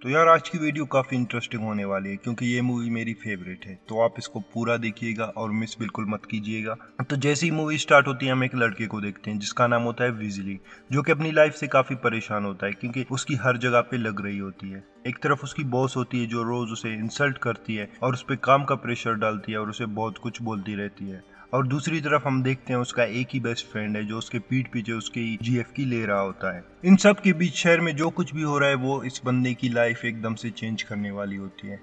तो यार आज की वीडियो काफ़ी इंटरेस्टिंग होने वाली है क्योंकि ये मूवी मेरी फेवरेट है। तो आप इसको पूरा देखिएगा और मिस बिल्कुल मत कीजिएगा। तो जैसे ही मूवी स्टार्ट होती है हम एक लड़के को देखते हैं जिसका नाम होता है विजली, जो कि अपनी लाइफ से काफ़ी परेशान होता है क्योंकि उसकी हर जगह पे लग रही होती है। एक तरफ उसकी बॉस होती है जो रोज उसे इंसल्ट करती है और उस पर काम का प्रेशर डालती है और उसे बहुत कुछ बोलती रहती है। और दूसरी तरफ हम देखते हैं उसका एक ही बेस्ट फ्रेंड है जो उसके पीठ पीछे उसकी जीएफकी ले रहा होता है। इन सब के बीच शहर में जो कुछ भी हो रहा है वो इस बंदे की लाइफ एकदम से चेंज करने वाली होती है।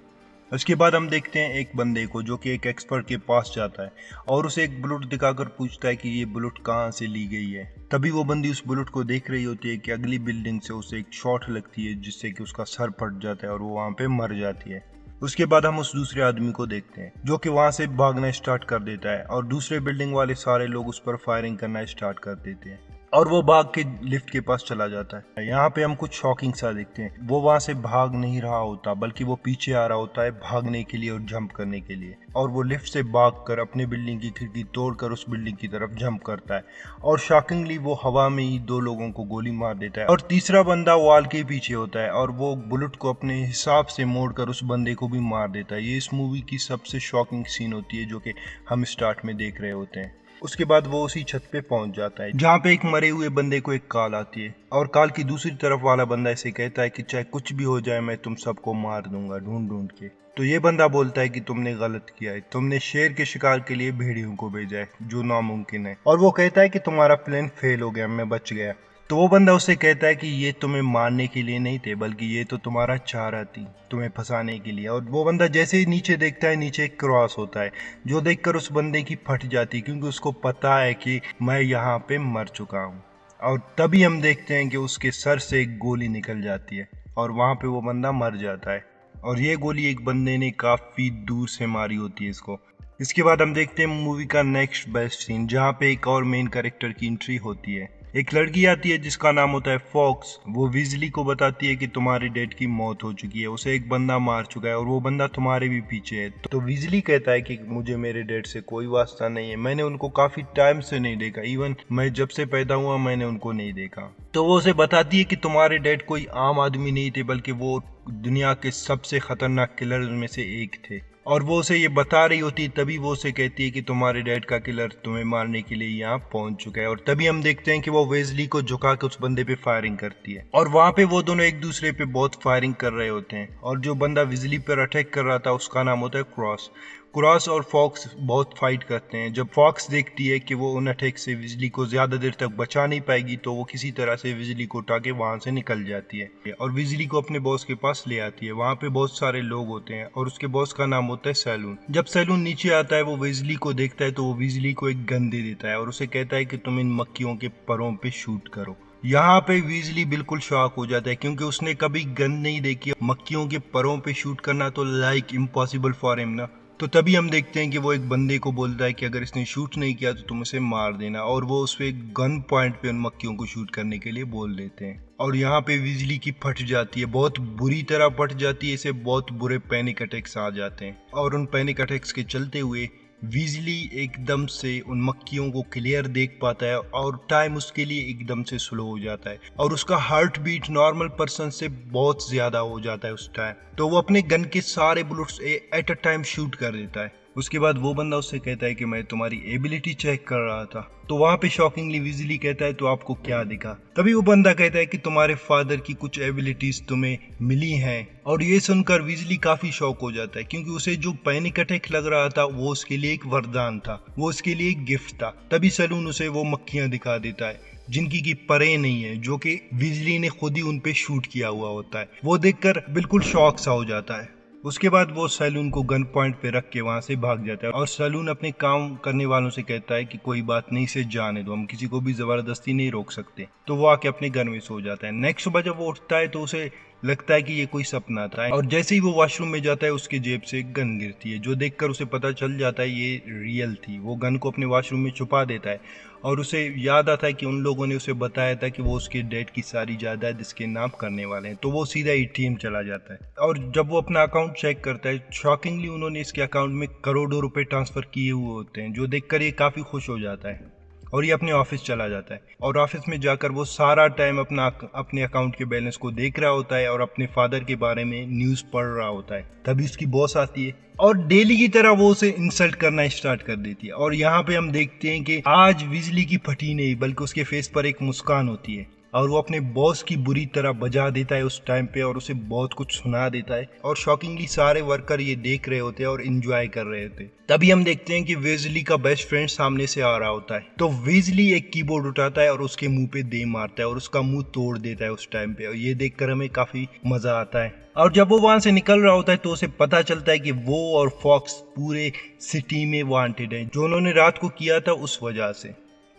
उसके बाद हम देखते हैं एक बंदे को जो कि एक एक्सपर्ट के पास जाता है और उसे एक बुलेट दिखाकर पूछता है कि ये बुलेट कहाँ से ली गई है। तभी वो बंदी उस बुलेट को देख रही होती है कि अगली बिल्डिंग से उसे एक शॉट लगती है जिससे कि उसका सर फट जाता है और वो वहां पे मर जाती है। उसके बाद हम उस दूसरे आदमी को देखते हैं जो कि वहां से भागना स्टार्ट कर देता है और दूसरे बिल्डिंग वाले सारे लोग उस पर फायरिंग करना स्टार्ट कर देते हैं और वो भाग के लिफ्ट के पास चला जाता है। यहाँ पे हम कुछ शॉकिंग सा देखते हैं, वो वहां से भाग नहीं रहा होता बल्कि वो पीछे आ रहा होता है भागने के लिए और जंप करने के लिए, और वो लिफ्ट से भागकर अपने बिल्डिंग की खिड़की तोड़कर उस बिल्डिंग की तरफ जंप करता है और शॉकिंगली वो हवा में ही दो लोगों को गोली मार देता है और तीसरा बंदा वॉल के पीछे होता है और वो बुलेट को अपने हिसाब से मोड़कर उस बंदे को भी मार देता है। ये इस मूवी की सबसे शॉकिंग सीन होती है जो कि हम स्टार्ट में देख रहे होते हैं। उसके बाद वो उसी छत पे पहुंच जाता है जहाँ पे एक मरे हुए बंदे को एक कॉल आती है और कॉल की दूसरी तरफ वाला बंदा ऐसे कहता है कि चाहे कुछ भी हो जाए मैं तुम सबको मार दूंगा ढूंढ ढूंढ के। तो ये बंदा बोलता है कि तुमने गलत किया है, तुमने शेर के शिकार के लिए भेड़ियों को भेजा है जो नामुमकिन है, और वो कहता है कि तुम्हारा प्लान फेल हो गया, मैं बच गया। तो वो बंदा उससे कहता है कि ये तुम्हें मारने के लिए नहीं थे बल्कि ये तो तुम्हारा चारा थी, तुम्हें फंसाने के लिए। और वो बंदा जैसे ही नीचे देखता है नीचे एक क्रॉस होता है जो देखकर उस बंदे की फट जाती है क्योंकि उसको पता है कि मैं यहाँ पे मर चुका हूँ। और तभी हम देखते हैं कि उसके सर से एक गोली निकल जाती है और वहां पे वो बंदा मर जाता है और ये गोली एक बंदे ने काफी दूर से मारी होती है इसको। इसके बाद हम देखते हैं मूवी का नेक्स्ट बेस्ट सीन जहाँ पे एक और मेन कैरेक्टर की एंट्री होती है। एक लड़की आती है जिसका नाम होता है फॉक्स। वो विजली को बताती है कि तुम्हारे डैड की मौत हो चुकी है, उसे एक बंदा मार चुका है और वो बंदा तुम्हारे भी पीछे है। तो विजली कहता है कि मुझे मेरे डैड से कोई वास्ता नहीं है, मैंने उनको काफी टाइम से नहीं देखा, इवन मैं जब से पैदा हुआ मैंने उनको नहीं देखा। तो वो उसे बताती है कि तुम्हारे डैड कोई आम आदमी नहीं थे बल्कि वो दुनिया के सबसे खतरनाक किलर में से एक थे। और वो उसे ये बता रही होती है तभी वो उसे कहती है कि तुम्हारे डैड का किलर तुम्हें मारने के लिए यहाँ पहुंच चुका है। और तभी हम देखते हैं कि वो वेजली को झुका के उस बंदे पे फायरिंग करती है और वहां पे वो दोनों एक दूसरे पे बहुत फायरिंग कर रहे होते हैं। और जो बंदा विजली पर अटैक कर रहा था उसका नाम होता है क्रॉस। क्रॉस और फॉक्स बहुत फाइट करते हैं। जब फॉक्स देखती है कि वो उन अटैक से बिजली को ज्यादा देर तक बचा नहीं पाएगी तो वो किसी तरह से बिजली को उठा के वहां से निकल जाती है और बिजली को अपने बॉस के पास ले आती है। वहां पे बहुत सारे लोग होते हैं और उसके बॉस का नाम होता है सैलून। जब सैलून नीचे आता है वो बिजली को देखता है तो वो बिजली को एक गन दे देता है और उसे कहता है कि तुम इन मक्खियों के परों पे शूट करो। यहाँ पे वीजली बिल्कुल शॉक हो जाता है क्योंकि उसने कभी गन नहीं देखी, मक्खियों के परों पे शूट करना तो लाइक इम्पॉसिबल फॉर हिम ना। तो तभी हम देखते हैं कि वो एक बंदे को बोलता है कि अगर इसने शूट नहीं किया तो तुम उसे मार देना, और वो उस पे गन पॉइंट पे उन मक्खियों को शूट करने के लिए बोल देते हैं। और यहाँ पे बिजली की फट जाती है, बहुत बुरी तरह फट जाती है, इसे बहुत बुरे पैनिक अटैक्स आ जाते हैं और उन पैनिक अटैक्स के चलते हुए विजली एकदम से उन मक्खियों को क्लियर देख पाता है और टाइम उसके लिए एकदम से स्लो हो जाता है और उसका हार्ट बीट नॉर्मल पर्सन से बहुत ज्यादा हो जाता है उस टाइम। तो वो अपने गन के सारे bullets at a time shoot कर देता है। उसके बाद वो बंदा उससे कहता है कि मैं तुम्हारी एबिलिटी चेक कर रहा था। तो वहां पे शॉकिंगली विजली कहता है तो आपको क्या दिखा। तभी वो बंदा कहता है कि तुम्हारे फादर की कुछ एबिलिटीज तुम्हें मिली हैं। और ये सुनकर विजली काफी शॉक हो जाता है क्योंकि उसे जो पैनिक अटैक लग रहा था वो उसके लिए एक वरदान था, वो उसके लिए एक गिफ्ट था। तभी सैलून उसे वो मक्खियां दिखा देता है जिनकी की परे नहीं है, जो कि बिजली ने खुद ही उन पे शूट किया हुआ होता है। वो देखकर बिल्कुल शॉक सा हो जाता है। उसके बाद वो सैलून को गन पॉइंट पे रख के वहां से भाग जाता है और सैलून अपने काम करने वालों से कहता है कि कोई बात नहीं, इसे जाने दो, हम किसी को भी जबरदस्ती नहीं रोक सकते। तो वो आके अपने घर में सो जाता है। नेक्स्ट सुबह जब वो उठता है तो उसे लगता है कि ये कोई सपना था और जैसे ही वो वॉशरूम में जाता है उसके जेब से एक गन गिरती है जो देखकर उसे पता चल जाता है ये रियल थी। वो गन को अपने वॉशरूम में छुपा देता है और उसे याद आता है कि उन लोगों ने उसे बताया था कि वो उसके डैड की सारी जायदाद इसके नाम करने वाले हैं। तो वो सीधा एटीएम चला जाता है और जब वो अपना अकाउंट चेक करता है शॉकिंगली उन्होंने इसके अकाउंट में करोड़ों रुपए ट्रांसफर किए हुए होते हैं, जो देखकर ये काफी खुश हो जाता है। और ये अपने ऑफिस चला जाता है और ऑफिस में जाकर वो सारा टाइम अपने अकाउंट के बैलेंस को देख रहा होता है और अपने फादर के बारे में न्यूज़ पढ़ रहा होता है। तभी उसकी बॉस आती है और डेली की तरह वो उसे इंसल्ट करना स्टार्ट कर देती है। और यहाँ पे हम देखते हैं कि आज बिजली की फटी नहीं बल्कि उसके फेस पर एक मुस्कान होती है और वो अपने बॉस की बुरी तरह बजा देता है उस टाइम पे और उसे बहुत कुछ सुना देता है। और शॉकिंगली सारे वर्कर ये देख रहे होते हैं और एंजॉय कर रहे होते हैं। तभी हम देखते हैं कि वेजली का बेस्ट फ्रेंड सामने से आ रहा होता है। तो वेजली एक कीबोर्ड उठाता है और उसके मुंह पे दे मारता है और उसका मुंह तोड़ देता है उस टाइम पे। और ये देखकर हमें काफी मजा आता है। और जब वो वहां से निकल रहा होता है तो उसे पता चलता है कि वो और फॉक्स पूरे सिटी में वांटेड है, जो उन्होंने रात को किया था उस वजह से।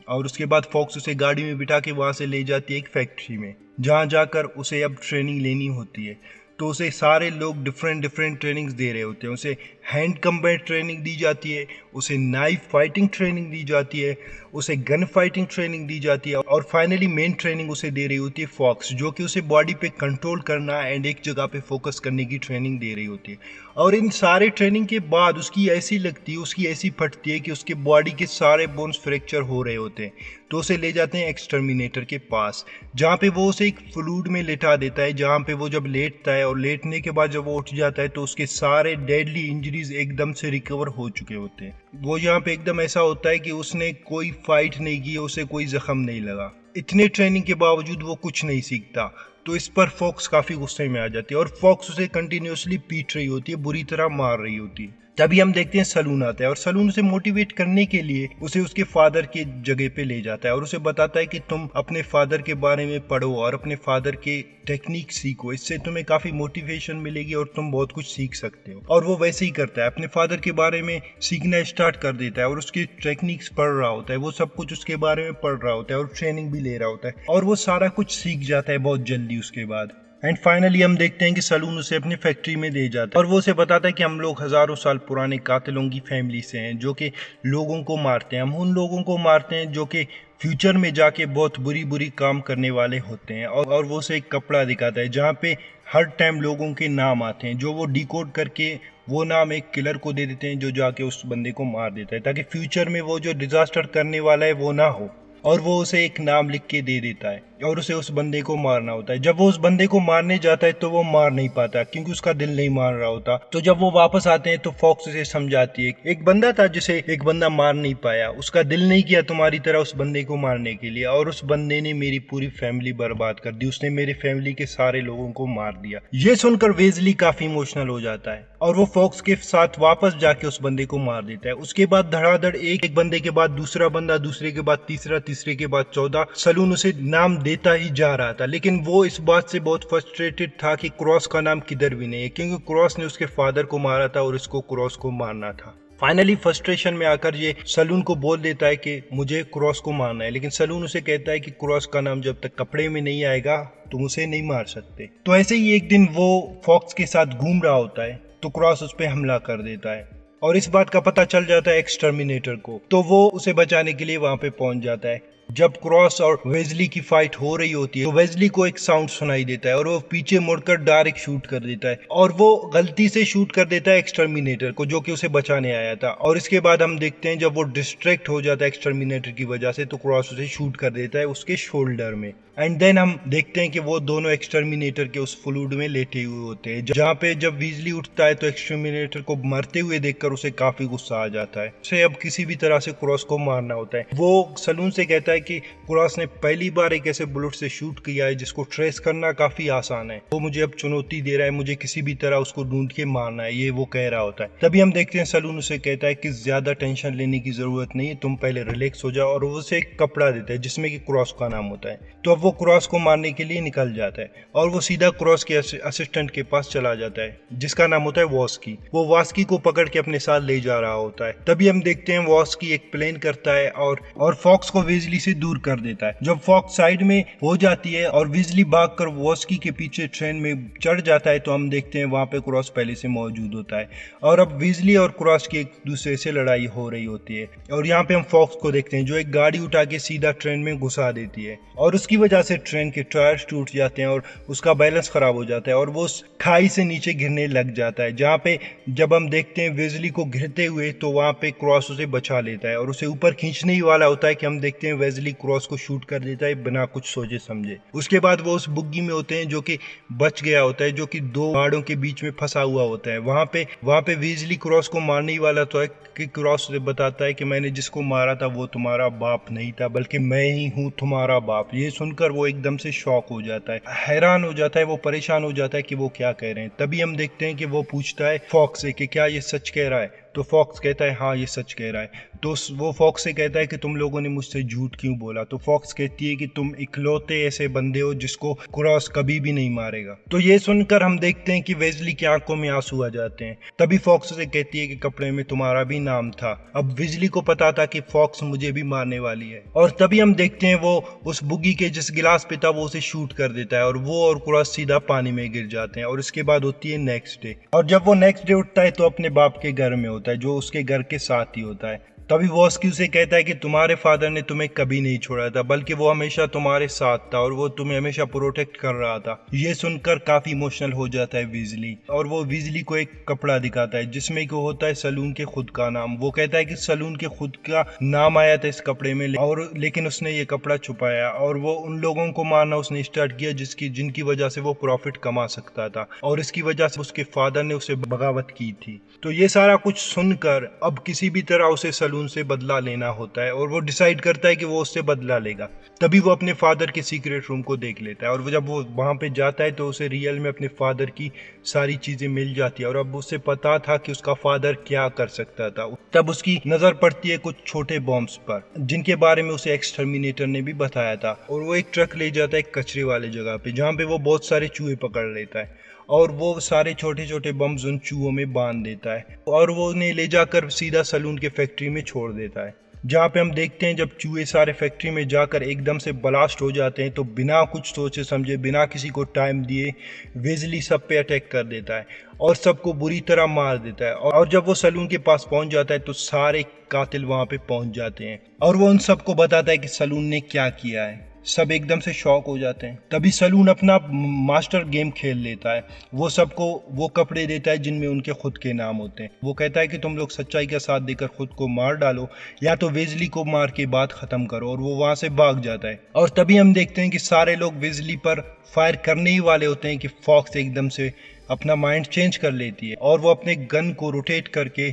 और उसके बाद फॉक्स उसे गाड़ी में बिठा के वहां से ले जाती है एक फैक्ट्री में, जहां जाकर उसे अब ट्रेनिंग लेनी होती है। तो उसे सारे लोग डिफरेंट ट्रेनिंग्स दे रहे होते हैं। उसे हैंड कम्बैट ट्रेनिंग दी जाती है, उसे नाइफ फाइटिंग ट्रेनिंग दी जाती है, उसे गन फाइटिंग ट्रेनिंग दी जाती है और फाइनली मेन ट्रेनिंग उसे दे रही होती है फॉक्स, जो कि उसे बॉडी पे कंट्रोल करना एंड एक जगह पे फोकस करने की ट्रेनिंग दे रही होती है। और इन सारे ट्रेनिंग के बाद उसकी ऐसी फटती है कि उसके बॉडी के सारे बोन्स फ्रैक्चर हो रहे होते हैं। तो उसे ले जाते हैं एक्सटर्मिनेटर के पास, जहाँ पे वो उसे एक फ्लूइड में लेटा देता है, जहाँ पे वो जब लेटता है और लेटने के बाद जब वो उठ जाता है तो उसके सारे डेडली इंजरीज एकदम से रिकवर हो चुके होते हैं। वो यहाँ पे एकदम ऐसा होता है कि उसने कोई फाइट नहीं की, उसे कोई जख्म नहीं लगा। इतने ट्रेनिंग के बावजूद वो कुछ नहीं सीखता। तो इस पर फॉक्स काफी गुस्से में आ जाती है और फॉक्स उसे कंटिन्यूअसली पीट रही होती है, बुरी तरह मार रही होती है। तभी हम देखते हैं सलून आता है और सलून उसे मोटिवेट करने के लिए उसे उसके फादर के जगह पे ले जाता है और उसे बताता है कि तुम अपने फादर के बारे में पढ़ो और अपने फादर के टेक्निक सीखो, इससे तुम्हें काफी मोटिवेशन मिलेगी और तुम बहुत कुछ सीख सकते हो। और वो वैसे ही करता है, अपने फादर के बारे में सीखना स्टार्ट कर देता है और उसकी टेक्निक्स पढ़ रहा होता है। वो सब कुछ उसके बारे में पढ़ रहा होता है और ट्रेनिंग भी ले रहा होता है और वो सारा कुछ सीख जाता है बहुत जल्दी उसके बाद। एंड फाइनली हम देखते हैं कि सलून उसे अपनी फैक्ट्री में ले जाता है और वो उसे बताता है कि हम लोग हजारों साल पुराने कातिलों की फैमिली से हैं, जो कि लोगों को मारते हैं। हम उन लोगों को मारते हैं जो कि फ्यूचर में जाके बहुत बुरी काम करने वाले होते हैं। और वो उसे एक कपड़ा दिखाता है जहाँ पे हर टाइम लोगों के नाम आते हैं, जो वो डिकोड करके वो नाम एक किलर को दे देते हैं, जो जाके उस बंदे को मार देता है, ताकि फ्यूचर में वो जो डिजास्टर करने वाला है वो ना हो। और वो उसे एक नाम लिख के दे देता है और उसे उस बंदे को मारना होता है। जब वो उस बंदे को मारने जाता है तो वो मार नहीं पाता क्योंकि उसका दिल नहीं मान रहा होता। तो जब वो वापस आते हैं तो फॉक्स उसे समझाती है, एक बंदा था जिसे एक बंदा मार नहीं पाया, उसका दिल नहीं किया तुम्हारी तरह उस बंदे को मारने के लिए, और उस बंदे ने मेरी पूरी फैमिली बर्बाद कर दी, उसने मेरी फैमिली के सारे लोगों को मार दिया। ये सुनकर वेजली काफी इमोशनल हो जाता है और वो फॉक्स के साथ वापस जाके उस बंदे को मार देता है। उसके बाद धड़ाधड़ एक बंदे के बाद दूसरा बंदा, दूसरे के बाद तीसरा, तीसरे के बाद 14। सलून उसे नाम देता ही जा रहा था, लेकिन वो इस बात से बहुत फ्रस्ट्रेटेड था कि क्रॉस का नाम किधर भी नहीं है, क्योंकि क्रॉस ने उसके फादर को मारा था और इसको क्रॉस को मारना था। फाइनली फ्रस्ट्रेशन में आकर ये सलून को बोल देता है कि मुझे क्रॉस को मारना है, लेकिन सलून उसे कहता है कि क्रॉस का नाम जब तक कपड़े में नहीं आएगा तुम उसे नहीं मार सकते। तो ऐसे ही एक दिन वो फॉक्स के साथ घूम रहा होता है तो क्रॉस उस पर हमला कर देता है और इस बात का पता चल जाता है एक्सटर्मिनेटर को। तो वो उसे बचाने के लिए वहां पे पहुंच जाता है। जब क्रॉस और वेजली की फाइट हो रही होती है तो वेजली को एक साउंड सुनाई देता है और वो पीछे मुड़कर डायरेक्ट शूट कर देता है और वो गलती से शूट कर देता है एक्सटर्मिनेटर को, जो कि उसे बचाने आया था। और इसके बाद हम देखते हैं जब वो डिस्ट्रैक्ट हो जाता है एक्सटर्मिनेटर की वजह से तो क्रॉस उसे शूट कर देता है उसके शोल्डर में। एंड देन हम देखते हैं कि वो दोनों एक्सटर्मिनेटर के उस फ्लूइड में लेटे हुए होते हैं, जहाँ पे जब वेजली उठता है तो एक्सटर्मिनेटर को मरते हुए देखकर उसे काफी गुस्सा आ जाता है। उसे अब किसी भी तरह से क्रॉस को मारना होता है। वो सलून से कहता है कि क्रॉस ने पहली बार एक ऐसे बुलेट से शूट किया है जिसको ट्रेस करना काफी आसान है, वो मुझे अब चुनौती दे रहा है, मुझे किसी भी तरह उसको ढूंढ के मारना है, ये वो कह रहा होता है। तभी हम देखते हैं सलून उसे कहता है कि ज्यादा टेंशन लेने की जरूरत नहीं है, तुम पहले रिलैक्स हो जाओ, और वो उसे एक कपड़ा देता है जिसमें कि क्रॉस का नाम होता है। तो अब वो क्रॉस को मारने के लिए निकल जाता है और वो सीधा क्रॉस के असिस्टेंट के पास चला जाता है जिसका नाम होता है वॉस्की। वो वॉस्की को पकड़ के अपने साथ ले जा रहा होता है। तभी हम देखते हैं वॉस्की एक प्लेन करता है और फॉक्स को वेजली से दूर कर देता है। जब फॉक्स साइड में हो जाती है और वेजली भागकर वॉस्की के पीछे ट्रेन में चढ़ जाता है तो हम देखते हैं वहां पे क्रॉस पहले से मौजूद होता है और अब वेजली और क्रॉस की एक दूसरे से लड़ाई हो रही होती है। और यहाँ पे हम फॉक्स को देखते हैं जो एक गाड़ी उठा के सीधा ट्रेन में घुसा देती है और उसकी वजह वजह से ट्रेन के टायर्स टूट जाते हैं और उसका बैलेंस खराब हो जाता है और वो उस खाई से नीचे गिरने लग जाता है, जहाँ पे जब हम देखते हैं वेजली को गिरते हुए तो वहाँ पे क्रॉस उसे बचा लेता है और उसे ऊपर खींचने ही वाला होता है कि हम देखते हैं वेजली क्रॉस को शूट कर देता है बिना कुछ सोचे समझे। उसके बाद वो उस बुग्गी में होते हैं जो कि बच गया होता है, जो कि दो पहाड़ों के बीच में फंसा हुआ होता है। वहाँ पे वेजली क्रॉस को मारने ही वाला तो है कि क्रॉस उसे बताता है कि मैंने जिसको मारा था वो तुम्हारा बाप नहीं था बल्कि मैं ही हूँ तुम्हारा बाप। ये सुनकर वो एकदम से शॉक हो जाता है, हैरान हो जाता है, वो परेशान हो जाता है कि वो क्या कह रहे हैं। तभी हम देखते हैं कि वो पूछता है फॉक्स से कि क्या ये सच कह रहा है, तो फॉक्स कहता है हाँ ये सच कह रहा है। तो वो फॉक्स से कहता है कि तुम लोगों ने मुझसे झूठ क्यों बोला, तो फॉक्स कहती है कि तुम इकलौते ऐसे बंदे हो जिसको क्रॉस कभी भी नहीं मारेगा। तो ये सुनकर हम देखते हैं कि वेजली की आंखों में आंसू आ जाते हैं। तभी फॉक्स से कहती है कि कपड़े में तुम्हारा भी नाम था। अब वेजली को पता था कि फॉक्स मुझे भी मारने वाली है और तभी हम देखते हैं वो उस बुग्गी के जिस गिलास पे था वो उसे शूट कर देता है और वो और क्रॉस सीधा पानी में गिर जाते हैं। और इसके बाद होती है नेक्स्ट डे, और जब वो नेक्स्ट डे उठता है तो अपने बाप के घर में होता है जो उसके घर के साथ ही होता है। तभी वॉस्की उसे कहता है कि तुम्हारे फादर ने तुम्हें कभी नहीं छोड़ा था बल्कि वो हमेशा तुम्हारे साथ था और वो तुम्हें हमेशा प्रोटेक्ट कर रहा था। ये सुनकर काफी इमोशनल हो जाता है वेजली और वो वेजली को एक कपड़ा दिखाता है जिसमें कि होता है सलून के खुद का नाम। वो कहता है कि सलून के खुद का नाम आया था इस कपड़े में और लेकिन उसने ये कपड़ा छुपाया और वो उन लोगों को मारना उसने स्टार्ट किया जिनकी वजह से वो प्रॉफिट कमा सकता था और इसकी वजह से उसके फादर ने उसे बगावत की थी। तो ये सारा कुछ सुनकर अब किसी भी तरह उसे सलून से बदला लेना होता है और वो डिसाइड करता है कि वो उससे बदला लेगा। तभी वो अपने फादर के सीक्रेट रूम को देख लेता है और जब वो वहां पे जाता है तो उसे रियल में अपने फादर की सारी चीजें मिल जाती है और अब उसे पता था कि उसका फादर क्या कर सकता था। तब उसकी नजर पड़ती है कुछ छोटे बॉम्ब्स पर जिनके बारे में उसे एक्सटर्मिनेटर ने भी बताया था और वो एक ट्रक ले जाता है कचरे वाले जगह पे जहाँ पे वो बहुत सारे चूहे पकड़ लेता है और वो सारे छोटे छोटे बम्स उन चूहों में बांध देता है और वो उन्हें ले जाकर सीधा सलून के फैक्ट्री में छोड़ देता है, जहाँ पे हम देखते हैं जब चूहे सारे फैक्ट्री में जाकर एकदम से ब्लास्ट हो जाते हैं तो बिना कुछ सोचे समझे बिना किसी को टाइम दिए वेजली सब पे अटैक कर देता है और सबको बुरी तरह मार देता है। और जब वो सलून के पास पहुंच जाता है तो सारे कातिल वहां पे पहुंच जाते हैं और वो उन सबको बताता है कि सलून ने क्या किया है। सब एकदम से शॉक हो जाते हैं। तभी सलून अपना मास्टर गेम खेल लेता है, वो सबको वो कपड़े देता है जिनमें उनके खुद के नाम होते हैं। वो कहता है कि तुम लोग सच्चाई का साथ देकर खुद को मार डालो या तो वेजली को मार के बात खत्म करो, और वो वहां से भाग जाता है। और तभी हम देखते हैं कि सारे लोग वेजली पर फायर करने ही वाले होते हैं कि फॉक्स एकदम से अपना माइंड चेंज कर लेती है और वो अपने गन को रोटेट करके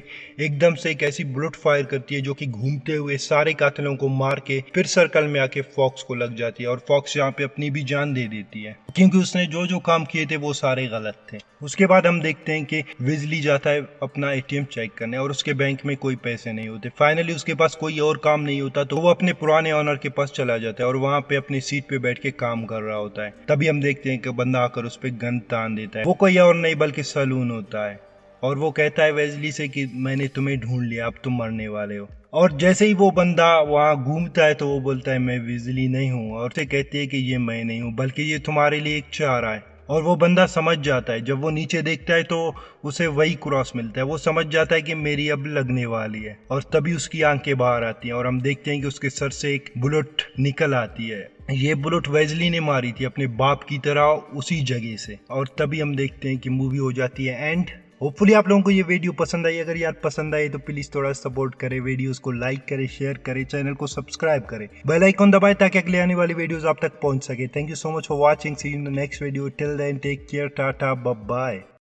एकदम से एक ऐसी बुलेट फायर करती है जो कि घूमते हुए सारे कातिलों को मार के फिर सर्कल में आके फॉक्स को लग जाती है और फॉक्स यहाँ पे अपनी भी जान दे देती है क्योंकि उसने जो जो काम किए थे वो सारे गलत थे। उसके बाद हम देखते हैं कि वेजली जाता है अपना एटीएम चेक करने और उसके बैंक में कोई पैसे नहीं होते। फाइनली उसके पास कोई और काम नहीं होता तो वो अपने पुराने ऑनर के पास चला जाता है और वहाँ पे अपनी सीट पे बैठ के काम कर रहा होता है। तभी हम देखते हैं कि बंदा आकर उस पर गन तान देता है। वो कोई और नहीं बल्कि सलून होता है और वो कहता है वेजली से कि मैंने तुम्हें ढूंढ लिया, अब तुम मरने वाले हो। और जैसे ही वो बंदा वहाँ घूमता है तो वो बोलता है मैं वेजली नहीं हूँ और उसे कहती है कि ये मैं नहीं हूँ बल्कि ये तुम्हारे लिए एक चारा है। और वो बंदा समझ जाता है, जब वो नीचे देखता है तो उसे वही क्रॉस मिलता है। वो समझ जाता है कि मेरी अब लगने वाली है और तभी उसकी आंखें बाहर आती हैं और हम देखते हैं कि उसके सर से एक बुलेट निकल आती है। ये बुलेट वेजली ने मारी थी अपने बाप की तरह उसी जगह से। और तभी हम देखते हैं कि मूवी हो जाती है एंड। होपफुली आप लोगों को ये वीडियो पसंद आई। अगर यार पसंद आई तो प्लीज थोड़ा सपोर्ट करें, वीडियोस को लाइक करें, शेयर करें, चैनल को सब्सक्राइब करें, बेल आइकन दबाएं ताकि अगले आने वाली वीडियोस आप तक पहुंच सके। Thank you so much for watching, see you in the next video, till then take care, tata, bye bye.